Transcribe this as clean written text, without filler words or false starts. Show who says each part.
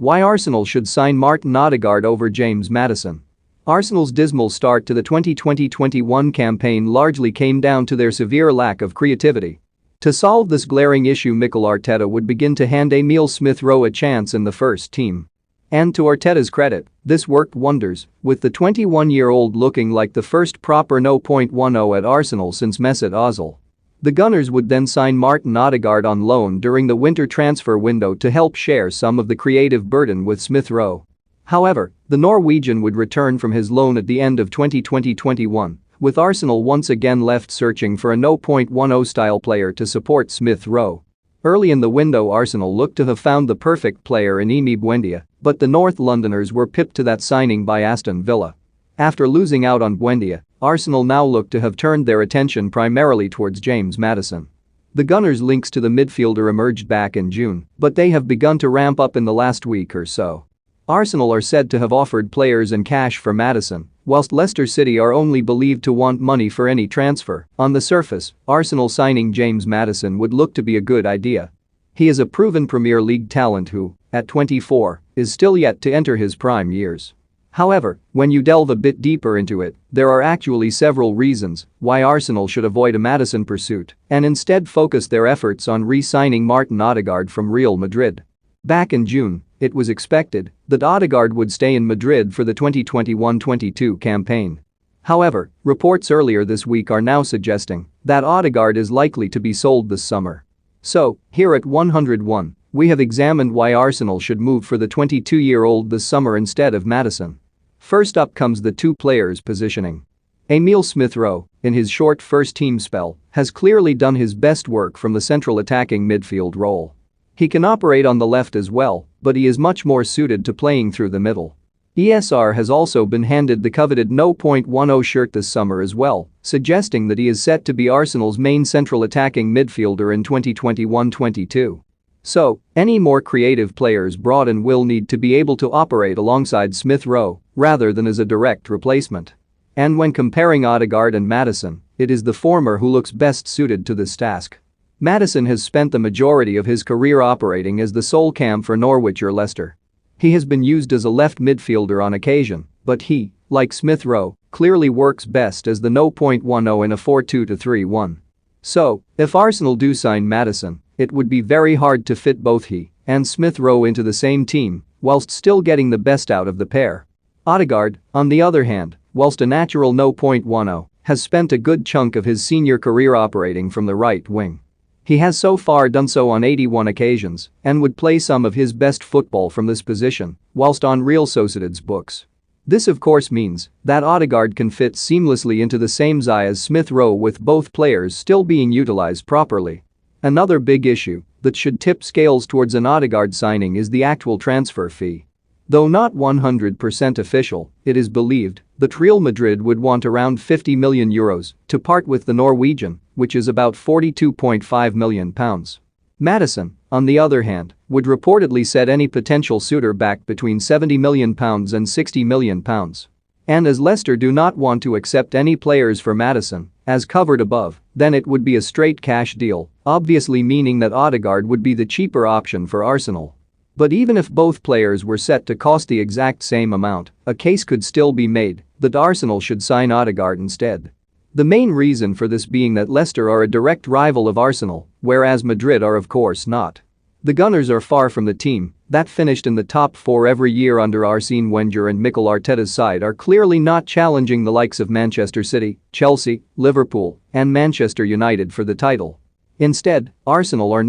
Speaker 1: Why Arsenal should sign Martin Odegaard over James Maddison. Arsenal's dismal start to the 2020-21 campaign largely came down to their severe lack of creativity. To solve this glaring issue, Mikel Arteta would begin to hand Emile Smith-Rowe a chance in the first team. And to Arteta's credit, this worked wonders, with the 21-year-old looking like the first proper 0.10 at Arsenal since Mesut Ozil. The Gunners would then sign Martin Odegaard on loan during the winter transfer window to help share some of the creative burden with Smith-Rowe. However, the Norwegian would return from his loan at the end of 2020-21, with Arsenal once again left searching for a 0.10 style player to support Smith-Rowe. Early in the window, Arsenal looked to have found the perfect player in Emi Buendia, but the North Londoners were pipped to that signing by Aston Villa. After losing out on Buendia, Arsenal now look to have turned their attention primarily towards James Maddison. The Gunners' links to the midfielder emerged back in June, but they have begun to ramp up in the last week or so. Arsenal are said to have offered players and cash for Maddison, whilst Leicester City are only believed to want money for any transfer. On the surface, Arsenal signing James Maddison would look to be a good idea. He is a proven Premier League talent who, at 24, is still yet to enter his prime years. However, when you delve a bit deeper into it, there are actually several reasons why Arsenal should avoid a Maddison pursuit and instead focus their efforts on re-signing Martin Odegaard from Real Madrid. Back in June, it was expected that Odegaard would stay in Madrid for the 2021-22 campaign. However, reports earlier this week are now suggesting that Odegaard is likely to be sold this summer. So, here at 101, we have examined why Arsenal should move for the 22-year-old this summer instead of Maddison. First up comes the two players' positioning. Emile Smith-Rowe, in his short first-team spell, has clearly done his best work from the central attacking midfield role. He can operate on the left as well, but he is much more suited to playing through the middle. ESR has also been handed the coveted 0.10 shirt this summer as well, suggesting that he is set to be Arsenal's main central attacking midfielder in 2021-22. So, any more creative players brought in will need to be able to operate alongside Smith-Rowe rather than as a direct replacement. And when comparing Odegaard and Maddison, it is the former who looks best suited to this task. Maddison has spent the majority of his career operating as the sole cam for Norwich or Leicester. He has been used as a left midfielder on occasion, but he, like Smith-Rowe, clearly works best as the 0.10 in a 4-2-3-1. So, if Arsenal do sign Maddison, it would be very hard to fit both he and Smith-Rowe into the same team whilst still getting the best out of the pair. Odegaard, on the other hand, whilst a natural 0.10, has spent a good chunk of his senior career operating from the right wing. He has so far done so on 81 occasions and would play some of his best football from this position whilst on Real Sociedad's books. This of course means that Odegaard can fit seamlessly into the same eye as Smith-Rowe with both players still being utilized properly. Another big issue that should tip scales towards an Odegaard signing is the actual transfer fee. Though not 100% official, it is believed that Real Madrid would want around €50 million to part with the Norwegian, which is about £42.5 million. Maddison, on the other hand, would reportedly set any potential suitor back between £70 million and £60 million. And as Leicester do not want to accept any players for Maddison, as covered above, then it would be a straight cash deal, obviously meaning that Odegaard would be the cheaper option for Arsenal. But even if both players were set to cost the exact same amount, a case could still be made that Arsenal should sign Odegaard instead. The main reason for this being that Leicester are a direct rival of Arsenal, whereas Madrid are of course not. The Gunners are far from the team that finished in the top four every year under Arsene Wenger, and Mikel Arteta's side are clearly not challenging the likes of Manchester City, Chelsea, Liverpool, and Manchester United for the title. Instead, Arsenal are